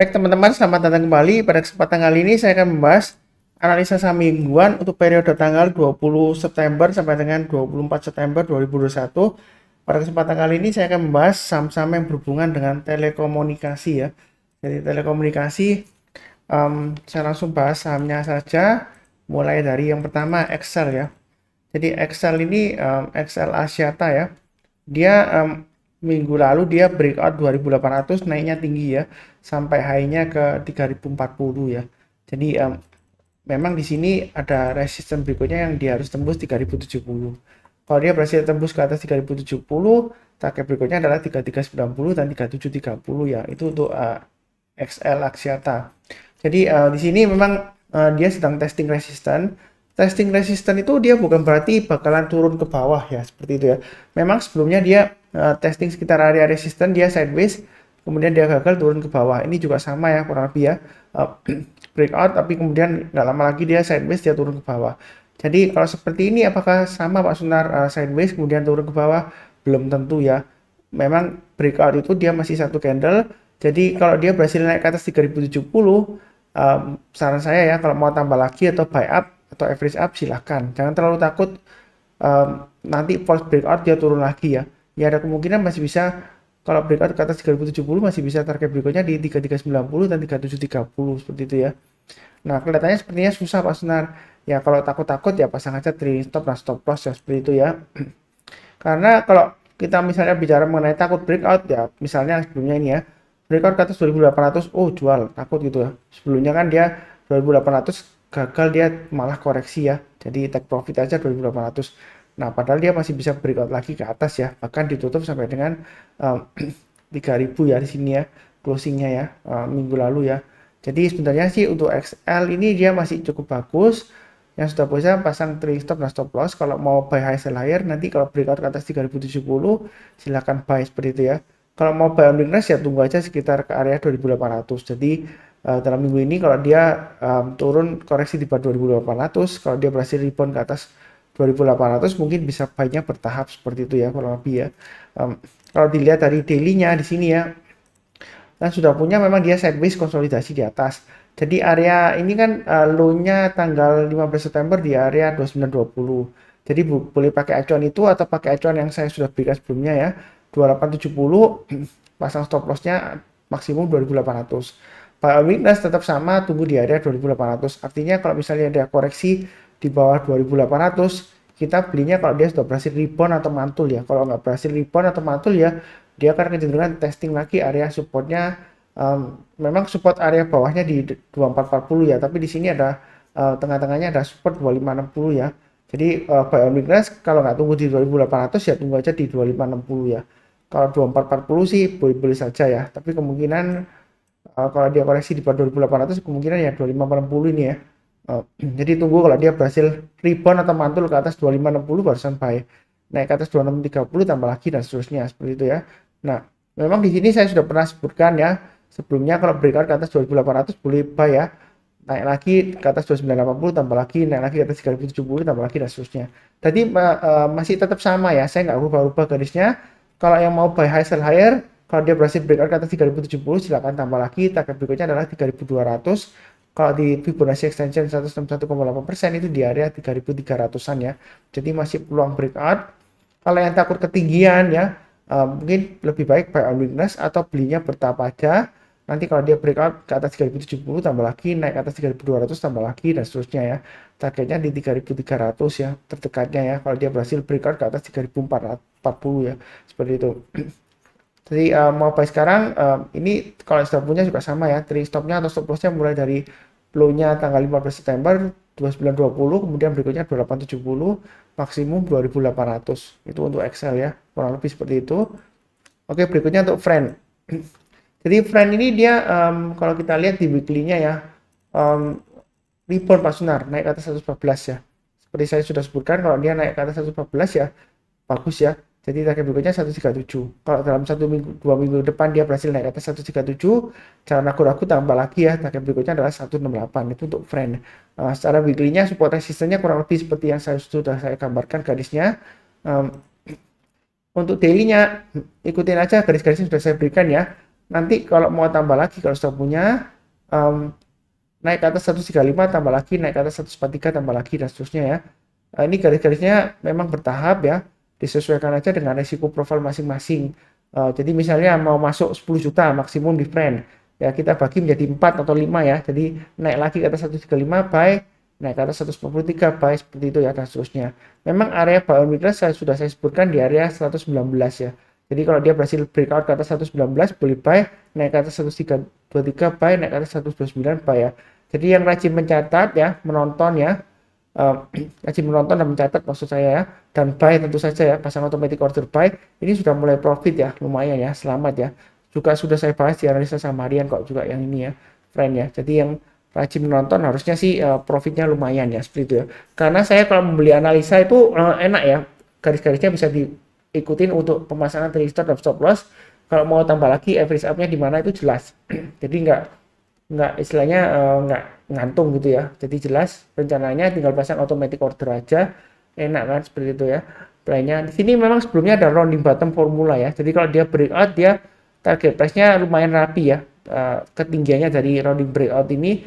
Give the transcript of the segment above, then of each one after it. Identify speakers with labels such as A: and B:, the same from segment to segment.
A: Baik teman-teman, selamat datang kembali. Pada kesempatan kali ini saya akan membahas analisa saham mingguan untuk periode tanggal 20 September sampai dengan 24 September 2021. Pada kesempatan kali ini saya akan membahas saham-saham yang berhubungan dengan telekomunikasi ya. Jadi telekomunikasi, saya langsung bahas sahamnya saja. Mulai dari yang pertama Excel ya. Jadi Excel ini Excel Axiata ya. Dia minggu lalu dia breakout 2800, naiknya tinggi ya sampai high-nya ke 3040 ya. Jadi memang di sini ada resisten berikutnya yang dia harus tembus 3070. Kalau dia berhasil tembus ke atas 3070, target berikutnya adalah 3390 dan 3730 ya. Itu untuk XL Axiata. Jadi di sini memang dia sedang testing resisten. Testing resisten itu dia bukan berarti bakalan turun ke bawah ya, seperti itu ya. Memang sebelumnya dia testing sekitar area resisten, dia sideways, kemudian dia gagal turun ke bawah. Ini juga sama ya, kurang lebih ya. Breakout, tapi kemudian nggak lama lagi dia sideways, dia turun ke bawah. Jadi kalau seperti ini apakah sama Pak Sunar, sideways kemudian turun ke bawah? Belum tentu ya. Memang breakout itu dia masih satu candle. Jadi kalau dia berhasil naik ke atas 3070, saran saya ya kalau mau tambah lagi atau buy up atau average up silahkan. Jangan terlalu takut nanti false breakout dia turun lagi ya. Ya ada kemungkinan masih bisa, kalau breakout ke atas 3070 masih bisa target berikutnya di 3390 dan 3730 seperti itu ya. Nah, kelihatannya sepertinya susah Pak Sunar. Ya kalau takut-takut ya pasang aja trailing stop dan stop loss ya, seperti itu ya. Karena kalau kita misalnya bicara mengenai takut breakout ya, misalnya sebelumnya ini ya, breakout ke atas 2800, oh jual, takut gitu ya. Sebelumnya kan dia 2800 gagal, dia malah koreksi ya. Jadi take profit aja 2800. Nah, padahal dia masih bisa breakout lagi ke atas ya. Bahkan ditutup sampai dengan 3000 ya di sini ya, closingnya ya, minggu lalu ya. Jadi sebenarnya sih untuk XL ini dia masih cukup bagus. Yang sudah bisa pasang trailing stop dan stop loss. Kalau mau buy high sell higher, nanti kalau breakout ke atas 3070 silahkan buy seperti itu ya. Kalau mau buy on weakness ya tunggu aja sekitar ke area 2800. Jadi dalam minggu ini kalau dia turun koreksi di bawah 2800, kalau dia berhasil rebound ke atas 2800 mungkin bisa buy-nya bertahap seperti itu ya kurang lebih ya. Kalau dilihat dari daily-nya di sini ya, dan sudah punya memang dia sideways konsolidasi di atas. Jadi area ini kan low-nya tanggal 15 September di area 2920. Jadi boleh pakai acuan itu atau pakai acuan yang saya sudah berikan sebelumnya ya. 2870 pasang stop loss-nya maksimum 2800. Buy weakness tetap sama, tunggu di area 2800. Artinya kalau misalnya ada koreksi di bawah 2800, kita belinya kalau dia sudah berhasil rebound atau mantul ya. Kalau nggak berhasil rebound atau mantul ya, dia akan kecenderungan testing lagi area supportnya. Memang support area bawahnya di 2440 ya, tapi di sini ada tengah-tengahnya ada support 2560 ya. Jadi buy on weakness kalau nggak tunggu di 2800 ya tunggu aja di 2560 ya. Kalau 2440 sih boleh-boleh saja ya, tapi kemungkinan kalau dia koreksi di bawah 2800 kemungkinan ya 2560 ini ya. Jadi tunggu kalau dia berhasil rebound atau mantul ke atas 2560 barusan buy. Naik ke atas 2630 tambah lagi dan seterusnya seperti itu ya. Nah, memang di sini saya sudah pernah sebutkan ya, sebelumnya kalau breakout ke atas 2800 boleh buy ya. Naik lagi ke atas 2980 tambah lagi, naik lagi ke atas 3070 tambah lagi dan seterusnya. Tadi masih tetap sama ya, saya nggak rubah-rubah garisnya. Kalau yang mau buy high sell higher, kalau dia berhasil breakout ke atas 3070 silakan tambah lagi, target berikutnya adalah 3200. Kalau di Fibonacci extension 161,8% itu di area 3300-an ya. Jadi masih peluang breakout. Kalau yang takut ketinggian ya, mungkin lebih baik buy on weakness atau belinya bertahap aja. Nanti kalau dia breakout ke atas 3070 tambah lagi, naik ke atas 3200 tambah lagi dan seterusnya ya. Targetnya di 3300 ya, terdekatnya ya. Kalau dia berhasil breakout ke atas 3440 ya, seperti itu. Jadi mau buy sekarang, ini kalau sudah punya juga sama ya. Trailing stopnya atau stop lossnya mulai dari low-nya tanggal 15 September 2920, kemudian berikutnya 2870, maksimum 2800. Itu untuk Excel ya, kurang lebih seperti itu. Oke, berikutnya untuk friend. Jadi friend ini dia kalau kita lihat di weekly-nya ya, rebound Pak Sunar naik ke atas 114 ya. Seperti saya sudah sebutkan, kalau dia naik ke atas 114 ya bagus ya. Jadi target berikutnya 137. Kalau dalam 1 minggu 2 minggu depan dia berhasil naik ke atas 137, jangan ragu-ragu tambah lagi ya. Target berikutnya adalah 168. Itu untuk friend. Secara weekly-nya support resistennya kurang lebih seperti yang sudah saya gambarkan garisnya. Untuk daily-nya ikutin aja garis-garis yang sudah saya berikan ya. nanti kalau mau tambah lagi, kalau sudah punya, naik ke atas 135 tambah lagi, naik ke atas 143 tambah lagi, dan seterusnya ya. Ini garis-garisnya memang bertahap ya, disesuaikan aja dengan risiko profil masing-masing. Jadi misalnya mau masuk 10 juta maksimum di friend, ya kita bagi menjadi 4 atau 5 ya, jadi naik lagi ke atas 135 buy, naik ke atas 143 buy, seperti itu ya, dan seterusnya. Memang area buy on weakness sudah saya sebutkan di area 119 ya. Jadi kalau dia berhasil breakout ke atas 119 boleh buy, naik ke atas 1323 buy, naik ke atas 129 buy ya. Jadi yang rajin mencatat ya, menonton ya, rajin menonton dan mencatat maksud saya ya, dan buy tentu saja ya, pasang automatic order buy, ini sudah mulai profit ya, lumayan ya, selamat ya. Juga sudah saya bahas di analisa sama harian kok juga yang ini ya, friend ya. Jadi yang rajin menonton harusnya sih profitnya lumayan ya, seperti itu ya. Karena saya kalau membeli analisa itu enak ya, garis-garisnya bisa diikutin untuk pemasangan trade stop dan stop loss. Kalau mau tambah lagi average up-nya di mana itu jelas. Jadi nggak istilahnya nggak ngantung gitu ya, jadi jelas rencananya tinggal pasang automatic order aja, enak kan, seperti itu ya. Plannya di sini memang sebelumnya ada rounding bottom formula ya, jadi kalau dia breakout dia target price-nya lumayan rapi ya, ketinggiannya dari rounding breakout ini,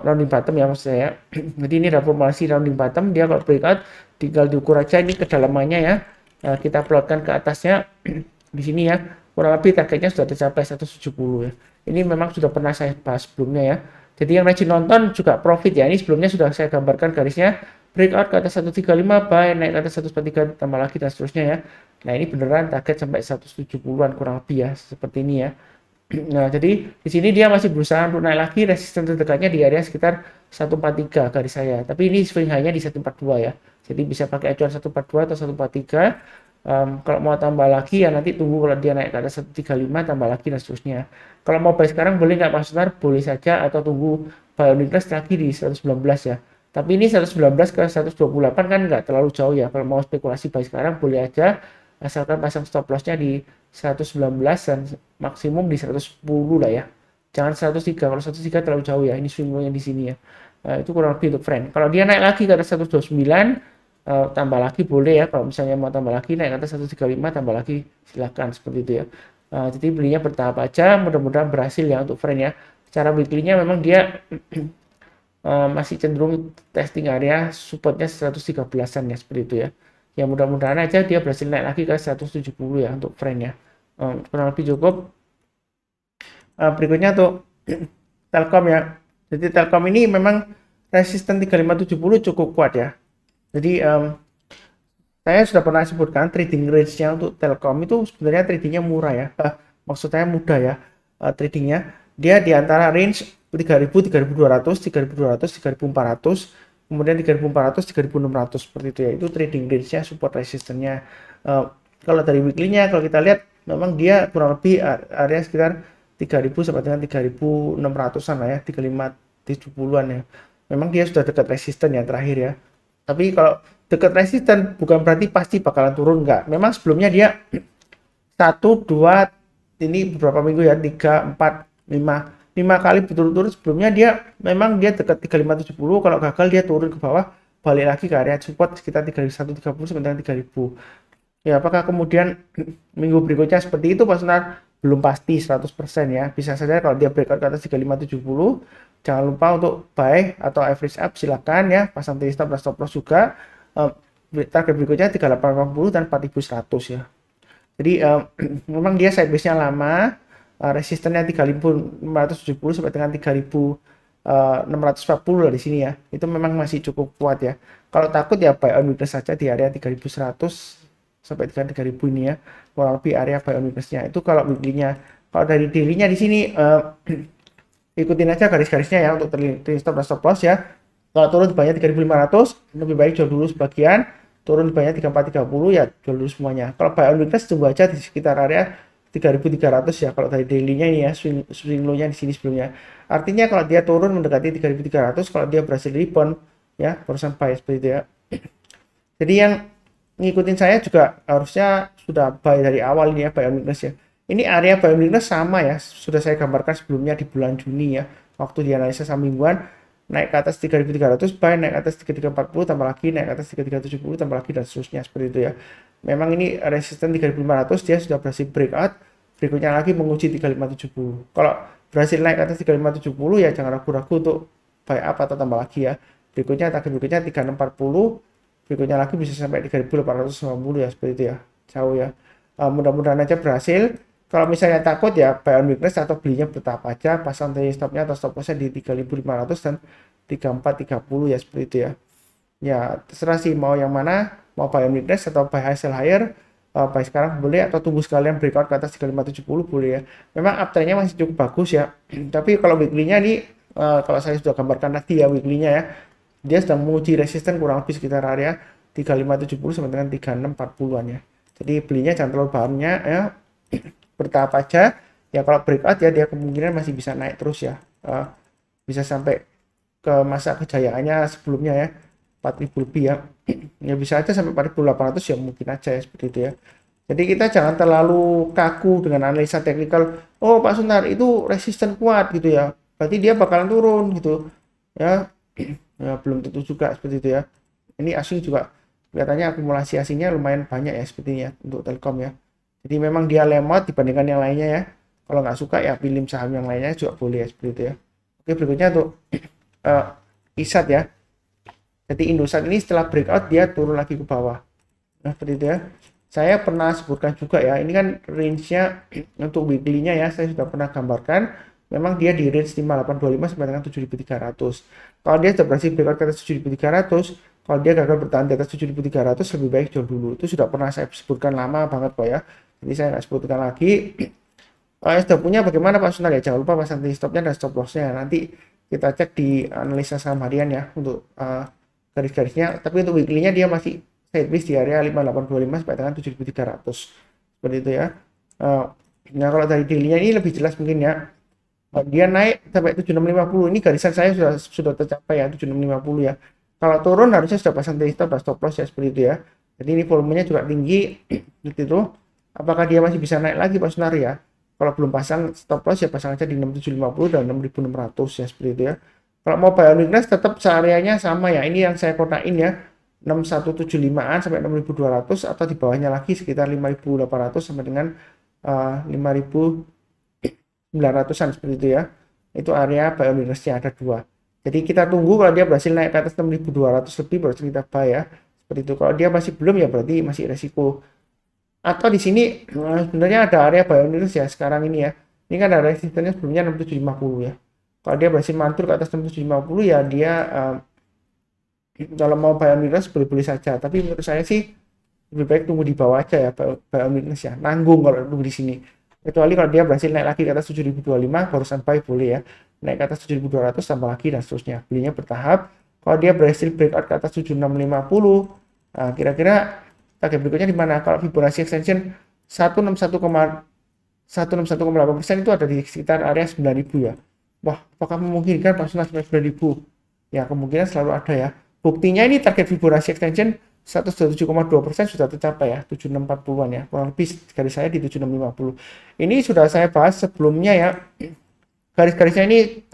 A: rounding bottom ya maksud saya. Jadi ini ada formulasi rounding bottom, dia kalau breakout tinggal diukur aja ini kedalamannya ya. Kita plotkan ke atasnya di sini ya, kurang lebih targetnya sudah tercapai 170 ya. Ini memang sudah pernah saya bahas sebelumnya ya. Jadi yang rajin nonton juga profit ya. Ini sebelumnya sudah saya gambarkan garisnya, breakout ke atas 135 buy, naik ke atas 143 tambah lagi dan seterusnya ya. Nah ini beneran target sampai 170-an kurang lebih ya, seperti ini ya. Nah jadi di sini dia masih berusaha untuk naik lagi, resisten terdekatnya di area sekitar 143 garis saya. Tapi ini swing high-nya di 142 ya. Jadi bisa pakai acuan 142 atau 143. Kalau mau tambah lagi ya nanti tunggu kalau dia naik ke atas 135 tambah lagi dan seterusnya. Kalau mau buy sekarang boleh nggak Mas Sunar? Boleh saja, atau tunggu buy on weakness lagi di 119 ya. Tapi ini 119 ke 128 kan nggak terlalu jauh ya. Kalau mau spekulasi buy sekarang boleh aja, asalkan pasang stop lossnya di 119 dan maksimum di 110 lah ya. Jangan 103, kalau 103 terlalu jauh ya. Ini swing low-nya di sini ya. Itu kurang lebih untuk friend. Kalau dia naik lagi ke atas 129, tambah lagi boleh ya, kalau misalnya mau tambah lagi naik ke atas 135 tambah lagi silahkan, seperti itu ya. Jadi belinya bertahap aja, mudah-mudahan berhasil ya untuk friend ya. Cara weekly-nya memang dia masih cenderung testing area supportnya 113an ya, seperti itu ya. Ya mudah-mudahan aja dia berhasil naik lagi ke 170 ya untuk friend ya. Kurang lebih cukup. Berikutnya tuh Telkom ya. Jadi Telkom ini memang resisten 3570 cukup kuat ya. Jadi saya sudah pernah sebutkan trading range-nya untuk Telkom itu sebenarnya tradingnya murah ya. Maksud saya mudah ya, tradingnya. Dia di antara range 3000, 3200, 3200, 3400, kemudian 3400, 3600 seperti itu ya. Itu trading range-nya, support resistance-nya. Kalau dari weekly-nya kalau kita lihat memang dia kurang lebih area sekitar 3000 sampai dengan 3600-an lah ya, 3570-an ya. Memang dia sudah dekat resisten ya terakhir ya. Tapi kalau dekat resisten bukan berarti pasti bakalan turun, enggak. Memang sebelumnya dia 1, 2, ini beberapa minggu ya, 3, 4, 5 kali berturut-turut sebelumnya dia memang dia dekat 3570, kalau gagal dia turun ke bawah, balik lagi ke area support sekitar 3130 sampai dengan 3000. Ya, apakah kemudian minggu berikutnya seperti itu Pak Sunar? Belum pasti 100% ya. Bisa saja kalau dia breakout ke atas 3570, jangan lupa untuk buy atau average up silakan ya, pasang trade stop dan stop loss juga. Target berikutnya 3880 dan 4100 ya. Jadi memang dia sideways-nya lama, resistennya 3570 sampai dengan 3640 lah di sini ya. Itu memang masih cukup kuat ya. Kalau takut ya buy on weakness saja di area 3100 sampai dengan 3000 ini ya, kurang lebih area buy on weakness-nya. Itu kalau weekly-nya. Kalau dari daily-nya di sini ikutin aja garis-garisnya ya untuk trade stop dan stop loss ya. Kalau turun di banyak 3500, lebih baik jual dulu sebagian. Turun di banyak 3430 ya jual dulu semuanya. Kalau buy on weakness tunggu aja di sekitar area 3300 ya. Kalau dari daily-nya ini ya, swing low-nya di sini sebelumnya. Artinya kalau dia turun mendekati 3300, kalau dia berhasil rebound ya, barusan buy seperti itu ya. Jadi yang ngikutin saya juga harusnya sudah buy dari awal ini ya, buy on weakness ya. Ini area buy on weakness sama ya, sudah saya gambarkan sebelumnya di bulan Juni ya, waktu dianalisa saham mingguan, naik ke atas 3300 buy, naik ke atas 3340 tambah lagi, naik ke atas 3370 tambah lagi dan seterusnya seperti itu ya. Memang ini resisten 3500 dia sudah berhasil breakout, berikutnya lagi menguji 3570. Kalau berhasil naik ke atas 3570 ya jangan ragu-ragu untuk buy up atau tambah lagi ya. Berikutnya target berikutnya 3640, berikutnya lagi bisa sampai 3890 ya, seperti itu ya. Jauh ya. Mudah-mudahan aja berhasil. Kalau misalnya takut ya buy on weakness atau belinya bertahap aja, pasang trailing stopnya atau stop lossnya di 3500 dan 3430 ya, seperti itu ya. Ya terserah sih mau yang mana, mau buy on weakness atau buy high sell higher. Buy sekarang boleh atau tunggu sekalian breakout ke atas 3570 boleh ya. Memang uptrendnya masih cukup bagus ya. Tapi kalau weekly-nya nih kalau saya sudah gambarkan tadi ya weekly-nya ya, dia sedang menguji resisten kurang lebih sekitar area 3570 sampai dengan 3640-an ya. Jadi belinya jangan terlalu banyak ya. Bertahap aja. Ya kalau breakout ya dia kemungkinan masih bisa naik terus ya. Bisa sampai ke masa kejayaannya sebelumnya ya. 4000 lebih ya. Ya bisa aja sampai 4800 ya mungkin aja ya seperti itu ya. Jadi kita jangan terlalu kaku dengan analisa teknikal. Oh Pak Sunar itu resisten kuat gitu ya. Berarti dia bakalan turun gitu. Ya, ya belum tentu juga seperti itu ya. Ini asing juga kelihatannya akumulasi asingnya lumayan banyak ya sepertinya untuk Telkom ya. Jadi memang dia lemot dibandingkan yang lainnya ya. Kalau nggak suka ya pilih saham yang lainnya juga boleh ya seperti itu ya. Oke berikutnya untuk ISAT ya. Jadi Indosat ini setelah breakout dia turun lagi ke bawah. Nah seperti itu ya. Saya pernah sebutkan juga ya. Ini kan range-nya untuk weekly-nya ya. Saya sudah pernah gambarkan. Memang dia di range 5825 sampai dengan 7300. Kalau dia sudah berhasil breakout ke atas 7300, kalau dia gagal bertahan di atas 7300 lebih baik jual dulu. Itu sudah pernah saya sebutkan lama banget Pak ya. Jadi saya nggak sebutkan lagi. Kalau yang sudah punya bagaimana Pak Sunar ya, jangan lupa pasang trailing stopnya dan stop lossnya. Nanti kita cek di analisa saham harian ya untuk garis-garisnya. Tapi untuk weekly-nya dia masih sideways di area 5825 sampai dengan 7300. Seperti itu ya. Nah kalau dari daily-nya ini lebih jelas mungkin ya. Dia naik sampai 7650. Ini garisan saya sudah tercapai ya 7650 ya. Kalau turun harusnya sudah pasang trailing stop dan stop loss ya seperti itu ya. Jadi ini volumenya juga tinggi gitu tuh. Apakah dia masih bisa naik lagi Pak Sunar ya? Kalau belum pasang stop loss ya pasang aja di 6750 dan 6600 ya seperti itu ya. Kalau mau buy on weakness tetap areanya sama ya. Ini yang saya kotain ya. 6175-an sampai 6200 atau di bawahnya lagi sekitar 5800 sampai dengan 5900-an seperti itu ya. Itu area buy on weakness-nya ada dua. Jadi kita tunggu kalau dia berhasil naik ke atas 6200 lebih baru kita buy ya. Seperti itu. Kalau dia masih belum ya berarti masih resiko. Atau di sini sebenarnya ada area buy on weakness ya sekarang ini ya. Ini kan ada resistennya sebelumnya 6750 ya. Kalau dia berhasil mantul ke atas 6750 ya dia kalau mau buy on weakness boleh-boleh saja. Tapi menurut saya sih lebih baik tunggu di bawah aja ya buy on weakness ya. Nanggung kalau tunggu di sini. Kecuali kalau dia berhasil naik lagi ke atas 7025 barusan buy boleh ya. Naik ke atas 7200 tambah lagi dan seterusnya. Belinya bertahap. Kalau dia berhasil breakout ke atas 7650, nah, kira-kira target berikutnya di mana? Kalau Fibonacci extension 161,8% itu ada di sekitar area 9000 ya. Wah, apakah memungkinkan Pak Sunar sampai 9000? Ya, kemungkinan selalu ada ya. Buktinya ini target Fibonacci extension 127,2% sudah tercapai ya, 7640-an ya. Kurang lebih garis saya di 7650. Ini sudah saya bahas sebelumnya ya. Garis-garisnya ini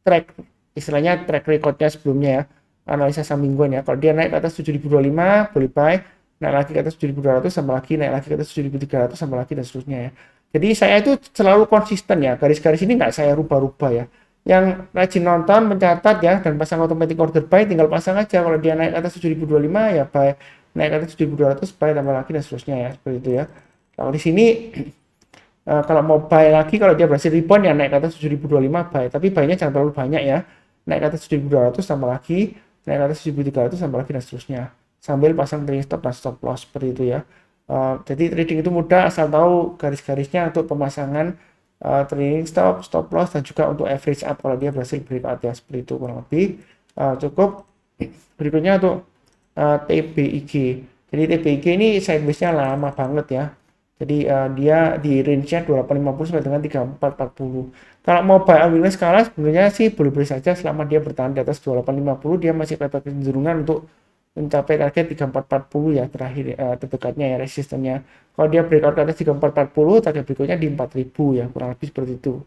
A: track istilahnya track recordnya sebelumnya ya, analisa saham mingguan ya. Kalau dia naik ke atas 7025 boleh buy, naik lagi ke atas 7200 sama lagi, naik lagi ke atas 7300 sama lagi dan seterusnya ya. Jadi saya itu selalu konsisten ya, garis-garis ini nggak saya rubah-rubah ya. Yang rajin nonton, mencatat ya, dan pasang automatic order buy tinggal pasang aja. Kalau dia naik ke atas 7025 ya buy, naik ke atas 7200 buy tambah lagi dan seterusnya ya, seperti itu ya. Kalau di sini kalau mau buy lagi, kalau dia berhasil rebound ya naik ke atas 7025 buy, tapi buy-nya jangan terlalu banyak ya. Naik ke atas 7200 tambah lagi, naik ke atas 7300 tambah lagi dan seterusnya. Sambil pasang trailing stop dan stop loss seperti itu ya. Jadi trading itu mudah asal tahu garis-garisnya untuk pemasangan trailing stop, stop loss dan juga untuk average up kalau dia berhasil breakout ya seperti itu kurang lebih cukup. Berikutnya untuk TBIG. Jadi TBIG ini sideways-nya lama banget ya. Jadi dia di range-nya 2850 sampai dengan 3440. Kalau mau buy on weakness skala sebenarnya sih boleh-boleh saja selama dia bertahan di atas 2850, dia masih pada kecenderungan untuk mencapai target 3440 ya terakhir terdekatnya ya resistennya. Kalau dia breakout ke atas 3440, target berikutnya di 4000 ya kurang lebih seperti itu.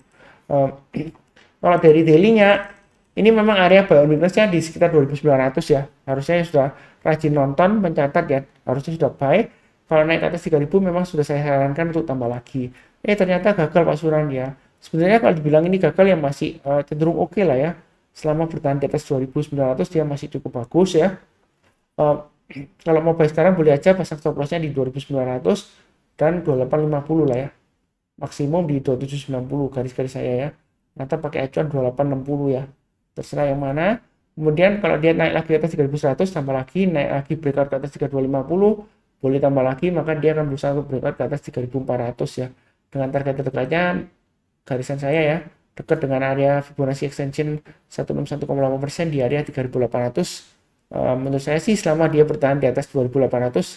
A: Kalau dari daily-nya ini memang area buy on weakness-nya di sekitar 2900 ya. Harusnya sudah rajin nonton, mencatat ya, harusnya sudah buy. Kalau naik ke atas 3000 memang sudah saya sarankan untuk tambah lagi. Ternyata gagal Pak Suran ya. Sebenarnya kalau dibilang ini gagal ya masih cenderung oke lah ya. Selama bertahan di atas 2.900 dia masih cukup bagus ya. Eh, Kalau mau buy sekarang boleh aja pasang stop lossnya di 2.900 dan 2850 lah ya. Maksimum di 2790 garis-garis saya ya. Nanti pakai acuan 2860 ya. Terserah yang mana. Kemudian kalau dia naik lagi ke atas 3.100 tambah lagi, naik lagi breakout ke atas 3250, boleh tambah lagi, maka dia akan berusaha untuk breakout ke atas 3.400 ya. Dengan target terdekatnya garisan saya ya, dekat dengan area Fibonacci extension 161,8% di area 3.800. Menurut saya sih selama dia bertahan di atas 2.800,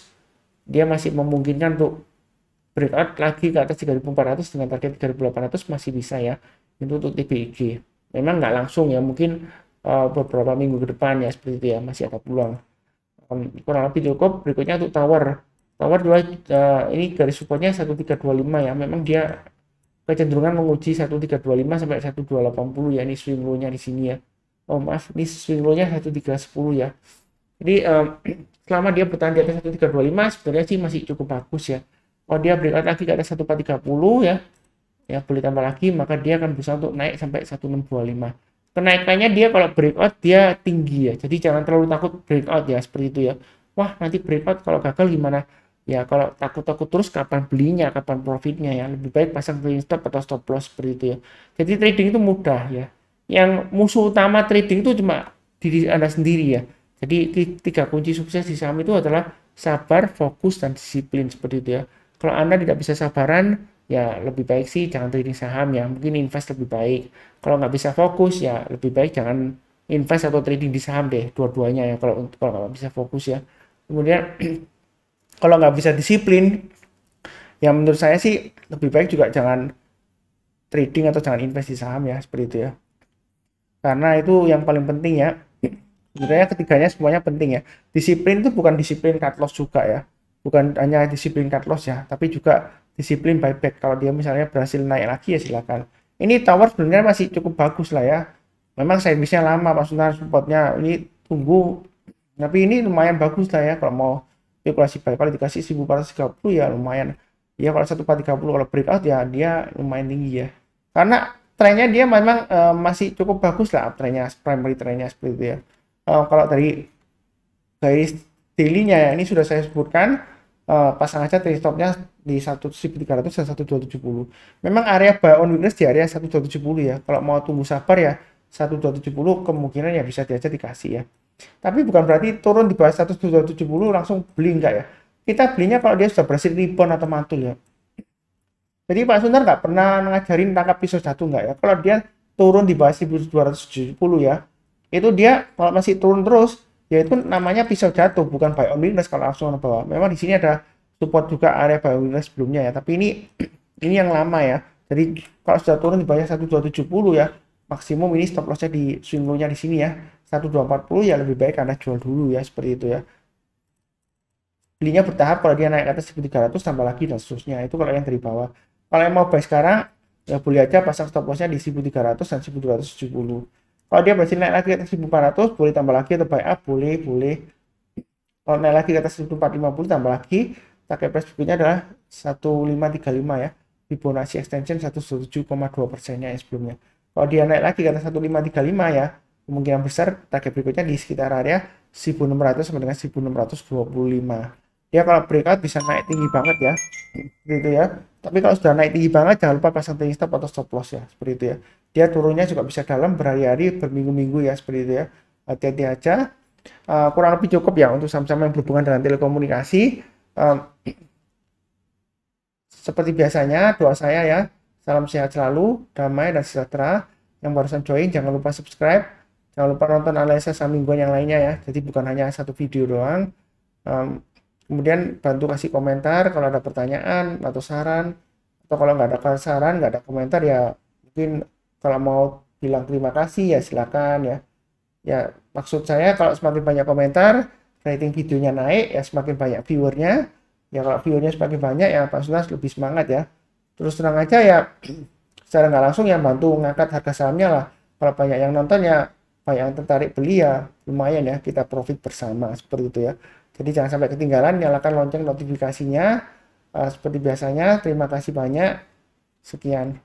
A: dia masih memungkinkan untuk breakout lagi ke atas 3.400 dengan target 3.800 masih bisa ya. Itu untuk TBIG. Memang nggak langsung ya, mungkin beberapa minggu ke depan ya seperti itu ya, masih ada peluang. Kurang lebih cukup. Berikutnya untuk tower. Tower dua ini garis supportnya 1325 ya. Memang dia kecenderungan menguji 1325 sampai 1280 ya. Ini swing low-nya di sini ya. Oh maaf, ini swing low-nya 1310 ya. Jadi selama dia bertahan di atas 1325 sebenarnya sih masih cukup bagus ya. Kalau dia breakout lagi ke atas 1430 ya, ya boleh tambah lagi, maka dia akan berusaha untuk naik sampai 1625. Kenaikannya dia kalau breakout dia tinggi ya, jadi jangan terlalu takut breakout ya, seperti itu ya. Wah nanti breakout kalau gagal gimana ya, kalau takut-takut terus kapan belinya, kapan profitnya ya, lebih baik pasang trading stop atau stop loss seperti itu ya. Jadi trading itu mudah ya, yang musuh utama trading itu cuma diri Anda sendiri ya. Jadi tiga kunci sukses di saham itu adalah sabar, fokus, dan disiplin seperti itu ya. Kalau Anda tidak bisa sabaran, ya lebih baik sih jangan trading saham ya, mungkin invest lebih baik. Kalau nggak bisa fokus ya lebih baik jangan invest atau trading di saham deh, dua-duanya ya, kalau nggak bisa fokus ya. Kemudian kalau nggak bisa disiplin, ya menurut saya sih lebih baik juga jangan trading atau jangan invest di saham ya, seperti itu ya. Karena itu yang paling penting ya. Sebenarnya ketiganya semuanya penting ya. Disiplin itu bukan disiplin cut loss juga ya. Bukan hanya disiplin cut loss ya, tapi juga disiplin buyback. Kalau dia misalnya berhasil naik lagi ya silakan. Ini tower sebenarnya masih cukup bagus lah ya. Memang servicenya lama Pak Sunar, supportnya ini tunggu. Tapi ini lumayan bagus lah ya kalau mau spekulasi buy. Kalau dikasih 1430 ya lumayan. Ya kalau 1430 kalau breakout ya dia lumayan tinggi ya. Karena trennya dia memang masih cukup bagus lah, trennya primary trennya seperti itu ya. Kalau dari garis daily-nya ya ini sudah saya sebutkan, pasang aja trade stop-nya di 1300 dan 1270. Memang area buy on weakness di area 1270 ya. Kalau mau tunggu sabar ya 1270 kemungkinan ya bisa diajak dikasih ya. Tapi bukan berarti turun di bawah 1270 langsung beli enggak ya. Kita belinya kalau dia sudah berhasil rebound atau mantul ya. Jadi Pak Sunar nggak pernah ngajarin tangkap pisau jatuh nggak ya. Kalau dia turun di bawah 1270 ya, itu dia kalau masih turun terus, ya itu namanya pisau jatuh, bukan buy on weakness kalau langsung ke bawah. Memang di sini ada support juga area buy on weakness sebelumnya ya, tapi ini ini yang lama ya. Jadi kalau sudah turun di bawah 1270 ya, maksimum ini stop lossnya di swing low-nya di sini ya. 1240 ya lebih baik Anda jual dulu ya, seperti itu ya. Belinya bertahap, kalau dia naik ke atas 1300 tambah lagi dan seterusnya. Itu kalau yang dari bawah. Kalau yang mau buy sekarang ya boleh aja pasang stop lossnya di 1300 dan 1270. Kalau dia berhasil naik lagi ke atas 1400 boleh tambah lagi atau buy up, boleh. Kalau naik lagi ke atas 1450 tambah lagi. Target price berikutnya adalah 1535 ya. Fibonacci extension 117,2%-nya yang sebelumnya. Kalau dia naik lagi ke atas 1535 ya, kemungkinan besar target berikutnya di sekitar area 1600 sampai dengan 1625. Dia kalau breakout bisa naik tinggi banget ya, gitu ya. Tapi kalau sudah naik tinggi banget jangan lupa pasang trading stop atau stop loss ya, seperti itu ya. Dia turunnya juga bisa dalam berhari-hari, berminggu-minggu ya, seperti itu ya. Hati-hati aja. Kurang lebih cukup ya untuk saham-saham yang berhubungan dengan telekomunikasi. Seperti biasanya doa saya ya, salam sehat selalu, damai dan sejahtera. Yang barusan join jangan lupa subscribe, jangan lupa nonton analisa saham mingguan yang lainnya ya. Jadi bukan hanya satu video doang. Kemudian bantu kasih komentar kalau ada pertanyaan atau saran, atau kalau nggak ada saran, nggak ada komentar ya mungkin kalau mau bilang terima kasih ya silakan ya. Ya maksud saya kalau semakin banyak komentar, rating videonya naik ya, semakin banyak viewernya. Ya kalau viewernya semakin banyak ya Pak Sunas lebih semangat ya. Terus terang aja ya secara nggak langsung ya bantu ngangkat harga sahamnya lah. Kalau banyak yang nonton ya banyak yang tertarik beli ya lumayan ya, kita profit bersama seperti itu ya. Jadi jangan sampai ketinggalan, nyalakan lonceng notifikasinya. Seperti biasanya, terima kasih banyak. Sekian.